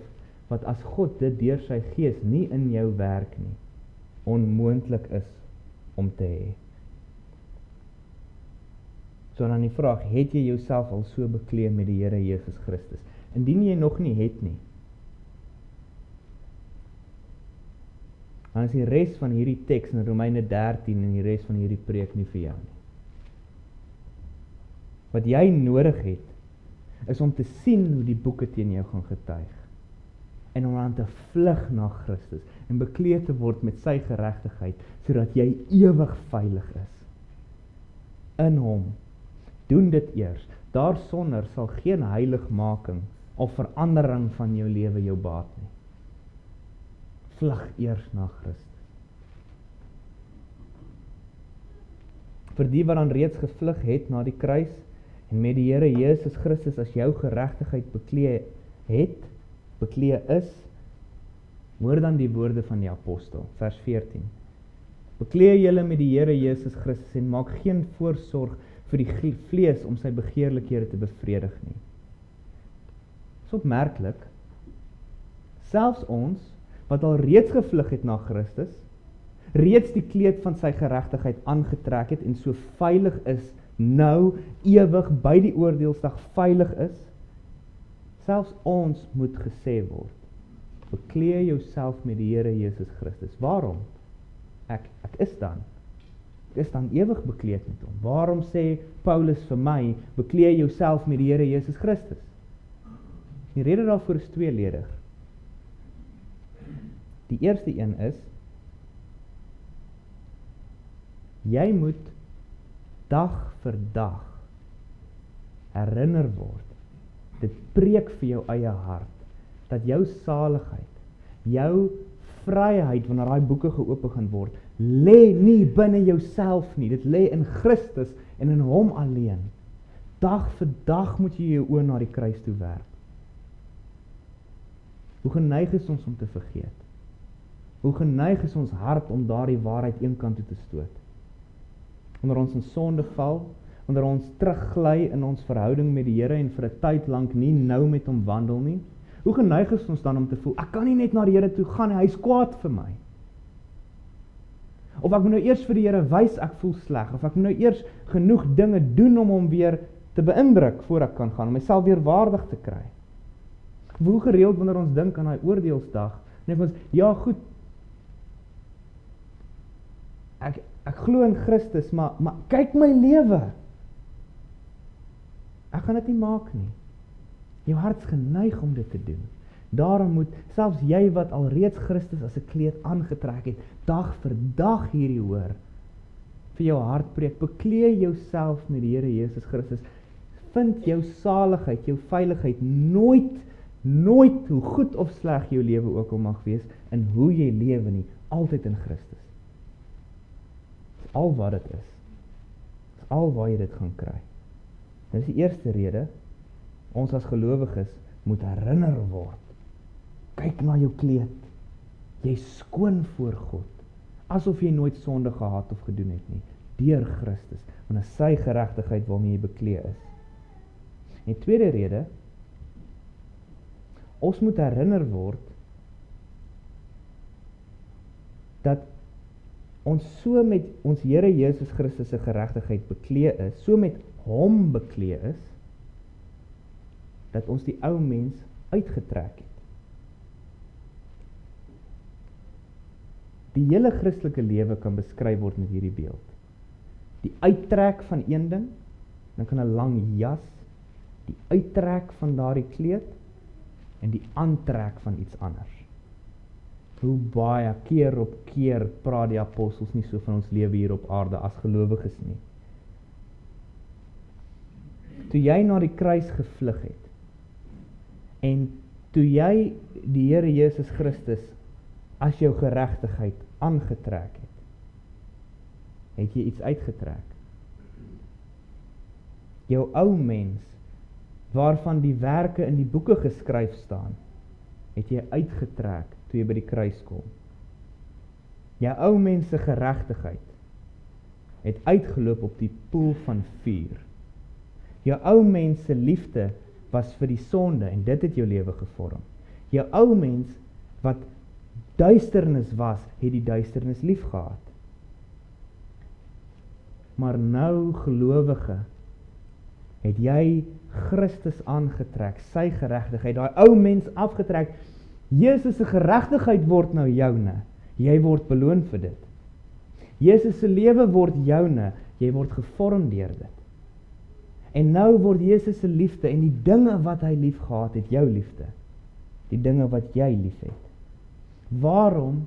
S1: wat as God dit deur sy gees nie in jou werk nie, onmoontlik is om te hê. So dan die vraag, het jy jouself al so bekleed met die Here Jesus Christus? Indien jy nog nie het nie, dan is die res van hierdie teks in Romeine 13 en die res van hierdie preek nie vir jou nie. Wat jy nodig het, is om te sien hoe die boeke teen jou gaan getuig, en om aan te vlug na Christus, en bekleed te word met sy geregtigheid, sodat jy ewig veilig is. In hom, doen dit eers, daarsonder sal geen heiligmaking of verandering van jou lewe jou baat nie. Vlug eers na Christus. Vir die wat dan reeds gevlug het na die kruis, en met die Here Jesus Christus as jou geregtigheid bekleed het, bekleed is, hoor dan die woorde van die apostel, vers 14. Bekleed julle met die Here Jesus Christus en maak geen voorsorg vir die vlees om sy begeerlikhede te bevredig nie. Dis opmerklik. Selfs ons, wat al reeds gevlug het na Christus, reeds die kleed van sy geregtigheid aangetrek het en so veilig is, nou ewig by die oordeelsdag veilig is, selfs ons moet gesê word, beklee jouself met die Here Jesus Christus. Waarom? Ek is dan. Ek is dan ewig bekleed met hom. Waarom sê Paulus vir my, beklee jouself met die Here Jesus Christus? Die rede daarvoor is tweeledig. Die eerste een is, jy moet dag vir dag herinner word. Dit preek vir jou eie hart, dat jou saligheid, jou vryheid, wanneer daai boeke geopen gaan word, lê nie binne jouself nie, dit lê in Christus en in hom alleen. Dag vir dag moet jy jou oë na die kruis toe werp. Hoe geneig is ons om te vergeet? Hoe geneig is ons hart om daardie waarheid eenkant toe te stoot? Wanneer ons in sonde val, wanneer ons teruggly in ons verhouding met die Here en vir 'n tyd lank nie nou met hom wandel nie, hoe geneig is ons dan om te voel, ek kan nie net na die Here toe gaan, hy is kwaad vir my. Of ek moet nou eers vir die Here wys ek voel sleg, of ek moet nou eers genoeg dinge doen om hom weer te beïndruk voor ek kan gaan, om myself weer waardig te kry. Hoe gereeld wanneer ons dink aan daai oordeelsdag, dink ons, ja goed, ek glo in Christus, maar kyk my lewe. Ek gaan dit nie maak nie. Jou hart is geneig om dit te doen. Daarom moet selfs jy wat alreeds Christus as 'n kleed aangetrek het, dag vir dag hierdie hoor, vir jou hart preek, beklee jouself met die Here Jesus Christus. Vind jou saligheid, jou veiligheid nooit, hoe goed of sleg jou lewe ook al mag wees, in hoe jy lewe nie, altyd in Christus. Dis al wat dit is. Dis al waar jy dit gaan kry. Dit is die eerste rede, ons as gelowiges moet herinner word. Kyk na jou kleed. Jy is skoon voor God, asof jy nooit sonde gehad of gedoen het nie, deur Christus, want dit is sy geregtigheid waarmee jy beklee is. En tweede rede, ons moet herinner word dat ons so met ons Here Jesus Christus se geregtigheid beklee is, so met hom beklee is, dat ons die ou mens uitgetrek het. Die hele Christelike lewe kan beskryf word met hierdie beeld. Die uittrek van een ding, dan kan 'n lang jas, die uittrek van daardie kleed, en die aantrek van iets anders. Hoe baie keer op keer praat die apostels nie so van ons lewe hier op aarde as gelowiges nie. Toe jy na die kruis gevlug het, en toe jy die Here Jesus Christus as jou geregtigheid aangetrek het jy iets uitgetrek. Jou ou mens, waarvan die werke in die boeke geskryf staan, het jy uitgetrek toe jy by die kruis kom. Jou ou mens se geregtigheid het uitgeloop op die poel van vuur. Jou ou mens se liefde was vir die sonde en dit het jou lewe gevorm. Jou ou mens wat duisternis was, het die duisternis lief gehad. Maar nou gelowige, het jy Christus aangetrek, sy geregtigheid, daai ou mens afgetrek. Jesus se geregtigheid word nou joune. Jy word beloon vir dit. Jesus se lewe word joune, jy word gevorm deur dit. En nou word Jesus se liefde en die dinge wat hy lief gehad het, jou liefde. Die dinge wat jy lief het. Waarom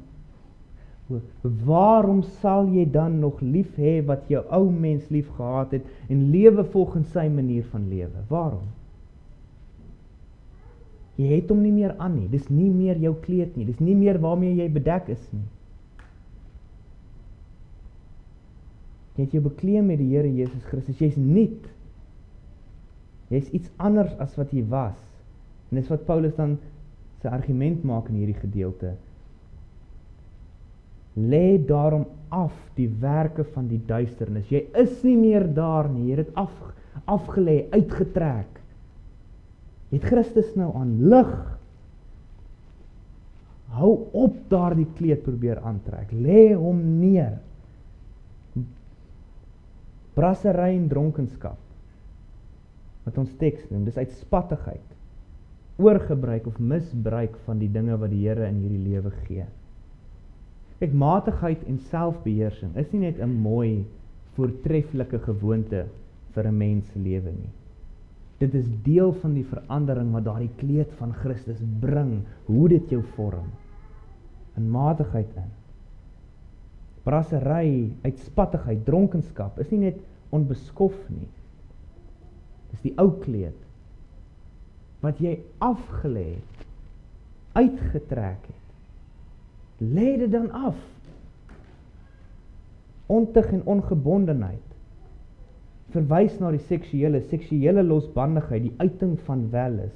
S1: sal jy dan nog lief hê wat jou ou mens lief gehad het en lewe volgens sy manier van lewe? Waarom? Jy het hom nie meer aan nie, dis nie meer jou kleed nie, dis nie meer waarmee jy bedek is nie. Jy het jou bekleed met die Here Jesus Christus, jy's nuut. Jy's iets anders as wat jy was. En dis wat Paulus dan sy argument maak in hierdie gedeelte. Lê daarom af die werke van die duisternis. Jy is nie meer daar nie, jy het dit afgelê, uitgetrek. Jy het Christus nou aan lig. Hou op daardie kleed probeer aantrek. Lê hom neer. Brassery en dronkenskap. Wat ons teks noem, dis uitspattigheid. Oorgebruik of misbruik van die dinge wat die Here in hierdie lewe gee. Kyk, matigheid en selfbeheersing is nie net 'n mooi, voortreffelike gewoonte vir 'n mens se lewe nie. Dit is deel van die verandering wat daardie kleed van Christus bring, hoe dit jou vorm. In matigheid in. Brassery, uitspattigheid, dronkenskap is nie net onbeskof nie. Dis die ou kleed wat jy afgelê het, uitgetrek het. Lê dit dan af. Ontug en ongebondenheid verwys na die seksuele losbandigheid, die uiting van welis.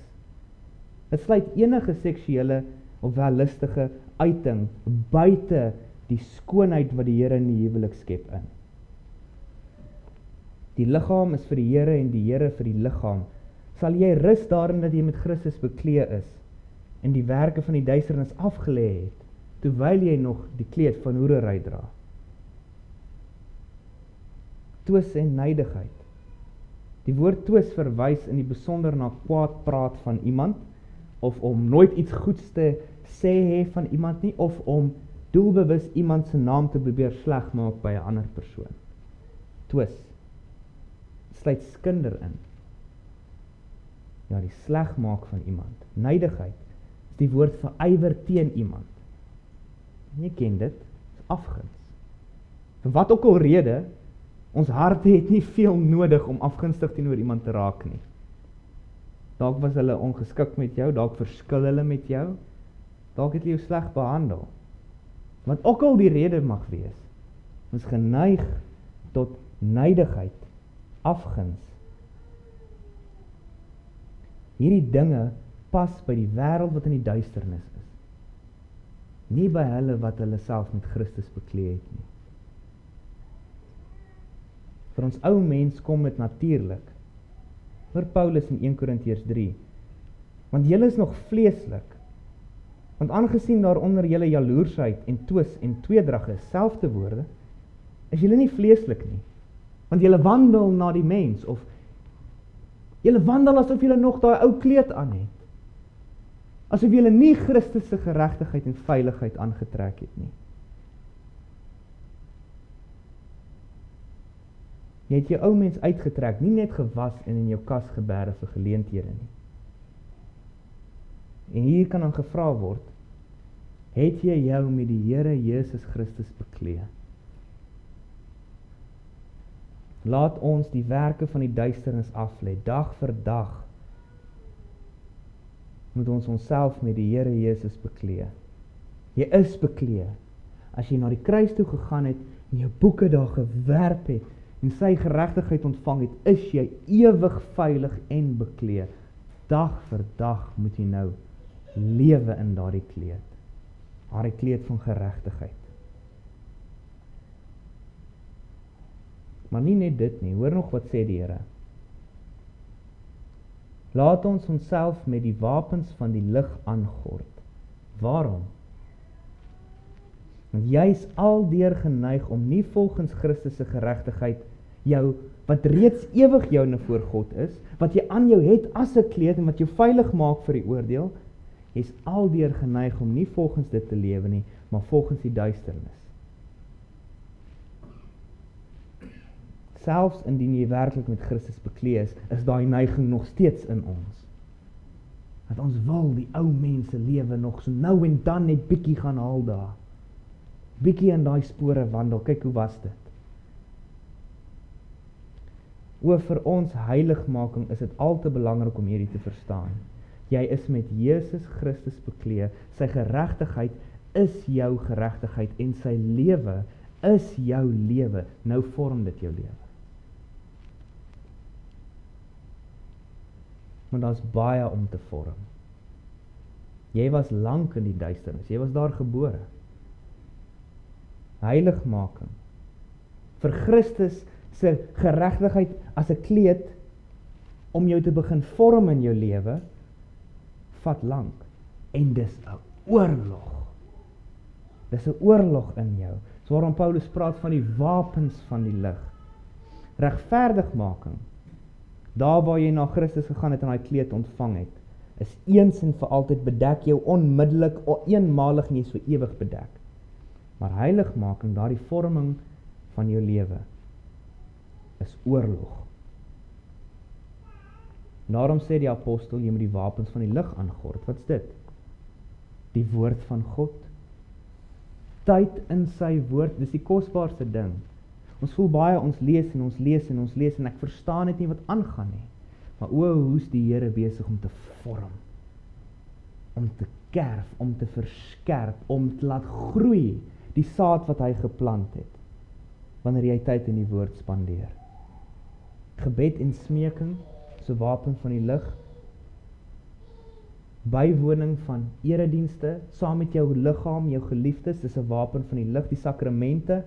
S1: Dit sluit enige seksuele of wellustige uiting buite die skoonheid wat die Here in die huwelik skep in. Die liggaam is vir die Here en die Here vir die liggaam. Sal jy rus daarin dat jy met Christus bekleed is en die werke van die duisternis afgelê het, terwyl jy nog die kleed van hoerery dra. Twis en nydigheid. Die woord twis verwys in die besonder na kwaad praat van iemand, of om nooit iets goeds te sê van iemand nie, of om doelbewus iemand se naam te probeer sleg maak by 'n ander persoon. Twis sluit skinder in. Ja, die sleg maak van iemand. Nydigheid is die woord vir ywer teen iemand. En jy ken dit, is afguns. Vir wat ook al rede, ons harte het nie veel nodig om afgunstig teenoor iemand te raak nie. Dalk was hulle ongeskik met jou, dalk verskil hulle met jou, dalk het hulle jou sleg behandel. Wat ook al die rede mag wees, ons geneig tot nydigheid, afguns. Hierdie dinge pas by die wêreld wat in die duisternis is. Nie by hulle wat hulle self met Christus bekleed het nie. Vir ons ou mens kom dit natuurlik. Hoor Paulus in 1 Korintiërs 3. Want julle is nog vleeslik. Want aangesien daar onder julle jaloersheid en twis en tweedrag is, selfde woorde, is julle nie vleeslik nie. Want julle wandel na die mens, of julle wandel asof julle nog daai ou kleed aan het. Asof julle nie Christus se geregtigheid en veiligheid aangetrek het nie. Jy het jou ou mens uitgetrek, nie net gewas en in jou kas geberg vir geleenthede nie. En hier kan dan gevra word, het jy jou met die Here Jesus Christus bekleed? Laat ons die werke van die duisternis aflê, dag vir dag moet ons onsself met die Here Jesus bekleed. Jy is bekleed. As jy na die kruis toe gegaan het en jou boeke daar gewerp het en sy geregtigheid ontvang het, is jy ewig veilig en bekleed. Dag vir dag moet jy nou lewe in daardie kleed. Daardie kleed van geregtigheid. Maar nie net dit nie, hoor nog wat sê die Here. Laat ons onsself met die wapens van die lig aangord. Waarom? Want jy is aldeur geneig om nie volgens Christus se geregtigheid jou, wat reeds ewig joune voor God is, wat jy aan jou het as 'n kleed en wat jou veilig maak vir die oordeel, jy is aldeur geneig om nie volgens dit te lewe nie, maar volgens die duisternis. Selfs indien jy werklik met Christus bekleed is daai neiging nog steeds in ons. Dat ons wil die ou mense lewe nog so nou en dan net bietjie gaan haal daar. Bietjie in daai spore wandel, kyk hoe was dit. Vir ons heiligmaking is dit al te belangrik om hierdie te verstaan. Jy is met Jesus Christus bekleed, sy geregtigheid is jou geregtigheid en sy lewe is jou lewe. Nou vorm dit jou lewe. Maar daar's baie om te vorm. Jy was lank in die duisternis, jy was daar gebore. Heiligmaking. Vir Christus se geregtigheid as 'n kleed om jou te begin vorm in jou lewe, vat lank. En dis 'n oorlog. Dis 'n oorlog in jou. So waarom Paulus praat van die wapens van die lig. Regverdigmaking. Daar waar jy na Christus gegaan het en daai kleed ontvang het, is eens en vir altyd bedek jou onmiddellik, eenmalig nie so ewig bedek. Maar heiligmaking, daardie vorming van jou lewe, is oorlog. Daarom sê die apostel, jy moet die wapens van die lig aangord. Wat's dit? Die woord van God. Tyd in sy woord, dis die kosbaarste ding. Ons voel baie, ons lees en ons lees en ons lees en ek verstaan net nie wat aangaan nie. Maar hoe's die Here besig om te vorm, om te kerf, om te verskerp, om te laat groei, die saad wat hy geplant het, wanneer jy tyd in die woord spandeer. Gebed en smeking, so wapen van die lig, bywoning van eredienste, saam met jou liggaam, jou geliefdes, dis 'n wapen van die lig, die sakramente,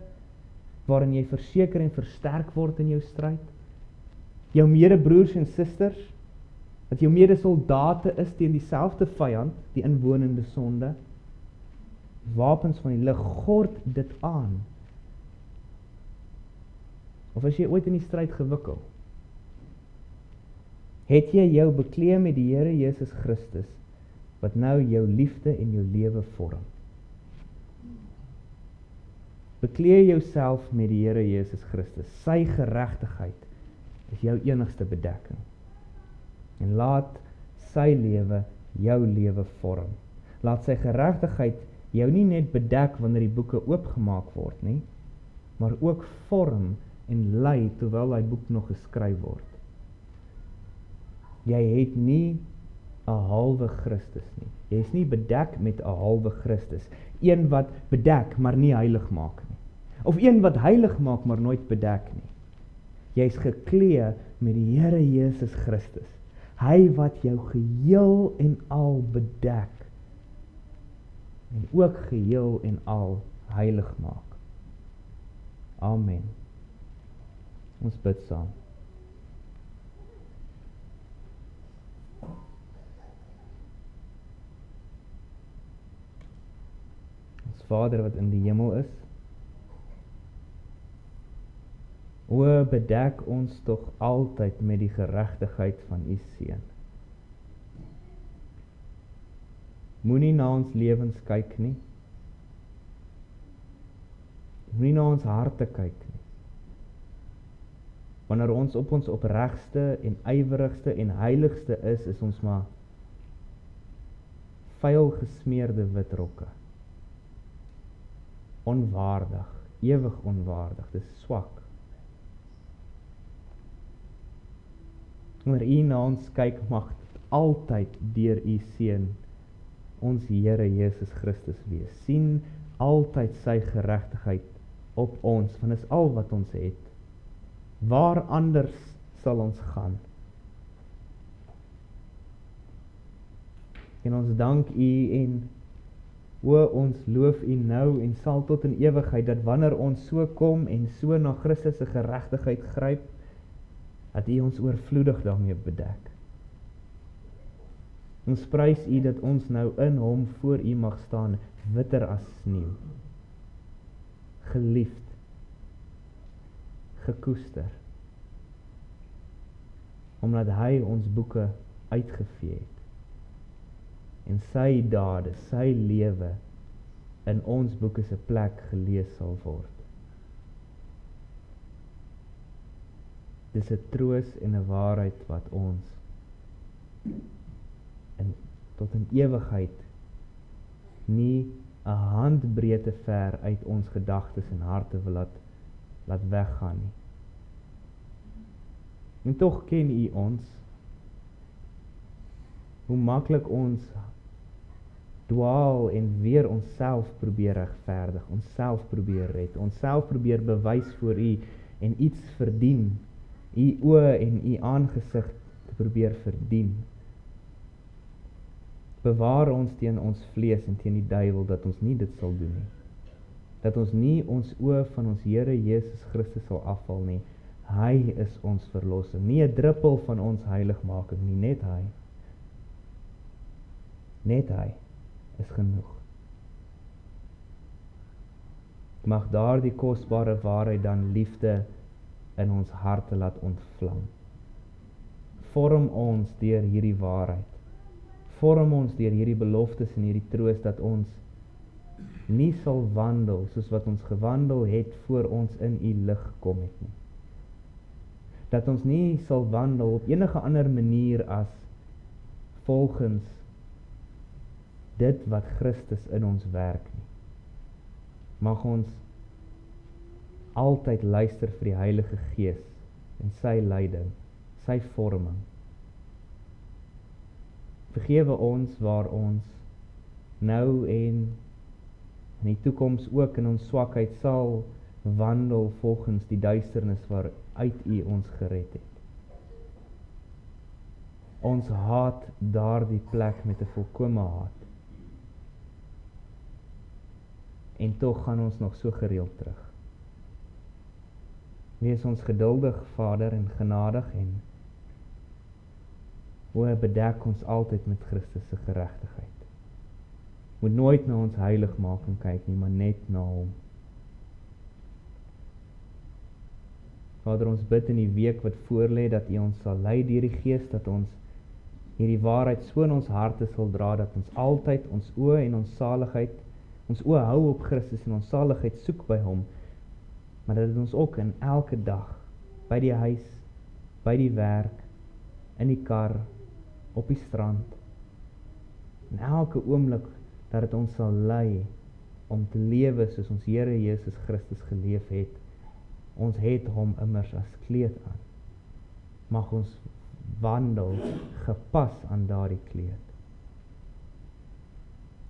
S1: waarin jy verseker en versterk word in jou stryd, jou medebroers en susters, dat jou medesoldate is teen dieselfde vyand, die inwonende sonde, wapens van die lig, gord dit aan. Of as jy ooit in die stryd gewikkel, het jy jou bekleed met die Here Jesus Christus, wat nou jou liefde en jou lewe vorm. Bekleed jouself met die Here Jesus Christus, sy geregtigheid is jou enigste bedekking. En laat sy lewe jou lewe vorm. Laat sy geregtigheid jou nie net bedek wanneer die boeke oopgemaak word nie, maar ook vorm en lei terwyl daai boek nog geskryf word. Jy het nie 'n halwe Christus nie. Jy is nie bedek met 'n halwe Christus. Een wat bedek, maar nie heilig maak nie. Of een wat heilig maak, maar nooit bedek nie. Jy is geklee met die Here Jesus Christus. Hy wat jou geheel en al bedek. En ook geheel en al heilig maak. Amen. Ons bid saam. Ons Vader wat in die hemel is, o, bedek ons tog altyd met die geregtigheid van u Seun. Moenie na ons lewens kyk nie. Moenie na ons harte kyk nie. Wanneer ons op ons opregste en ywerigste en heiligste is ons maar vuil gesmeerde wit rokke. Onwaardig, ewig onwaardig, dis swak. Wanneer u na ons kyk, mag dit altyd deur u Seun, ons Here Jesus Christus wees. Sien altyd sy geregtigheid op ons, want is al wat ons het. Waar anders sal ons gaan? En ons dank u en o, ons loof u nou en sal tot in ewigheid, dat wanneer ons so kom en so na Christus se geregtigheid gryp, dat u ons oorvloedig daarmee bedek. Ons prys u dat ons nou in hom voor u mag staan, witter as sneeu. Geliefd, gekoester, omdat hy ons boeke uitgevee het, en sy dade, sy lewe, in ons boeke se plek gelees sal word. Dis 'n troos en 'n waarheid wat ons tot in ewigheid nie 'n handbreedte ver uit ons gedagtes en harte wil laat weggaan nie. En tog ken u ons, hoe maklik ons dwaal en weer onsself probeer regverdig, onsself probeer red, onsself probeer bewys voor u en iets verdien, u oë en u aangesig te probeer verdien. Bewaar ons teen ons vlees en teen die duiwel, dat ons nie dit sal doen nie. Dat ons nie ons oë van ons Here Jesus Christus sal afval nie. Hy is ons verlosser, nie 'n druppel van ons heiligmaking nie, net hy. Net hy is genoeg. Mag daardie kosbare waarheid dan liefde in ons harte laat ontvlam. Vorm ons deur hierdie waarheid. Vorm ons deur hierdie beloftes en hierdie troos dat ons nie sal wandel soos wat ons gewandel het voor ons in u lig gekom het nie. Dat ons nie sal wandel op enige ander manier as volgens dit wat Christus in ons werk nie. Mag ons altyd luister vir die Heilige Gees en sy leiding, sy vorming. Vergewe ons waar ons nou en in die toekoms ook in ons swakheid sal wandel volgens die duisternis waaruit u ons gered het. Ons haat daardie plek met 'n volkome haat. En tog gaan ons nog so gereeld terug. Wees ons geduldig, Vader, en genadig en bedek ons altyd met Christus se geregtigheid. Moet nooit na ons heiligmaking kyk nie, maar net na hom. Vader, ons bid in die week wat voorlê dat u ons sal lei deur die Gees, dat ons hierdie waarheid so in ons harte sal dra, dat ons altyd ons oë en ons saligheid, ons oë hou op Christus en ons saligheid soek by hom, maar dat ons ook in elke dag, by die huis, by die werk, in die kar, op die strand, in elke oomblik, dat het ons sal lei om te lewe soos ons Here Jesus Christus geleef het. Ons het hom immers as kleed aan. Mag ons wandel gepas aan daardie kleed.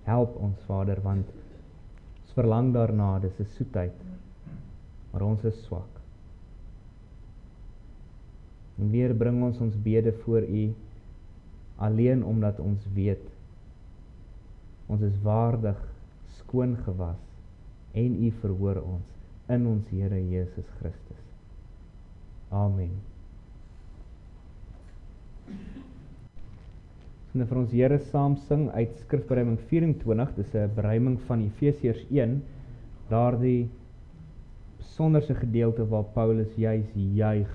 S1: Help ons, Vader, want ons verlang daarna, dis 'n soetheid, maar ons is swak. En weer bring ons bede voor u, alleen omdat ons weet, ons is waardig, skoon gewas, en u verhoor ons, in ons Here Jesus Christus. Amen. En vir ons Here saam sing uit skrifberuiming 24, dis 'n beruiming van Efesiërs 1, daardie besonderse gedeelte waar Paulus juis juig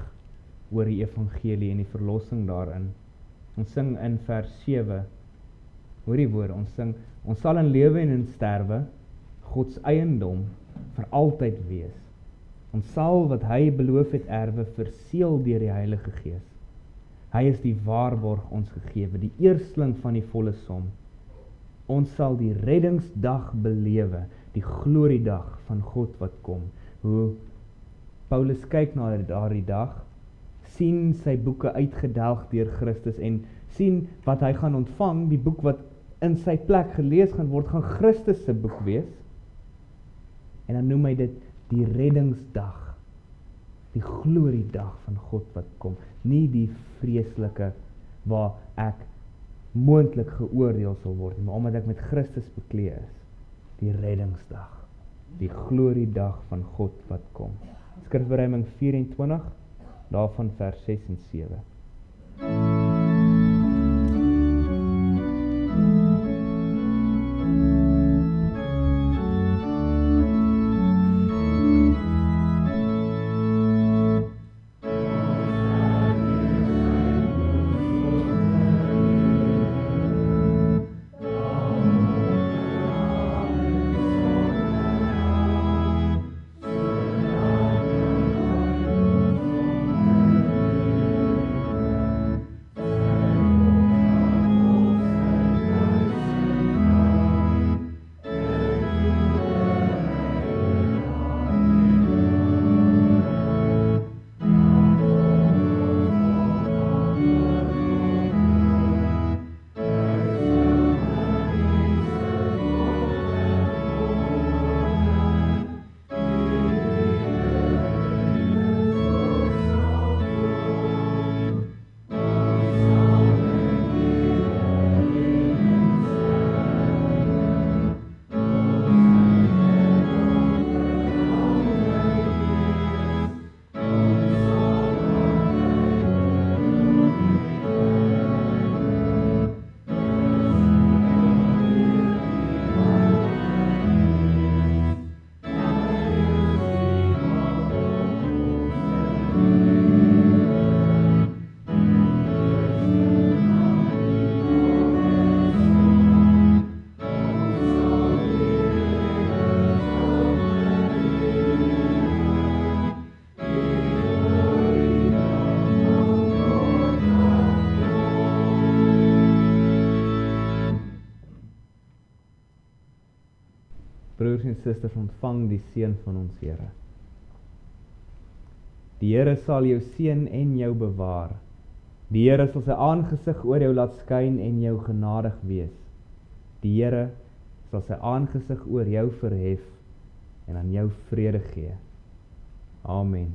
S1: oor die evangelie en die verlossing daarin. Ons sing in vers 7, hoor die woorde, ons sing, ons sal in lewe en in sterwe Gods eiendom vir altyd wees. Ons sal wat hy beloof het erwe, verseël deur die Heilige Gees. Hy is die waarborg ons gegewe, die eersteling van die volle som. Ons sal die reddingsdag belewe, die gloriedag van God wat kom. Hoe Paulus kyk na daardie dag, sien sy boeke uitgedelg deur Christus en sien wat hy gaan ontvang, die boek wat in sy plek gelees gaan word, gaan Christus se boek wees. En dan noem hy dit die reddingsdag, die gloriedag van God wat kom. Nie die vreeslike waar ek moontlik geoordeel sal word, maar omdat ek met Christus bekleed is, die reddingsdag, die gloriedag van God wat kom. Skrifberuiming 24, daarvan vers 6 en 7. broers en susters, ontvang die seën van ons Here. Die Here sal jou seën en jou bewaar. Die Here sal sy aangesig oor jou laat skyn en jou genadig wees. Die Here sal sy aangesig oor jou verhef en aan jou vrede gee. Amen.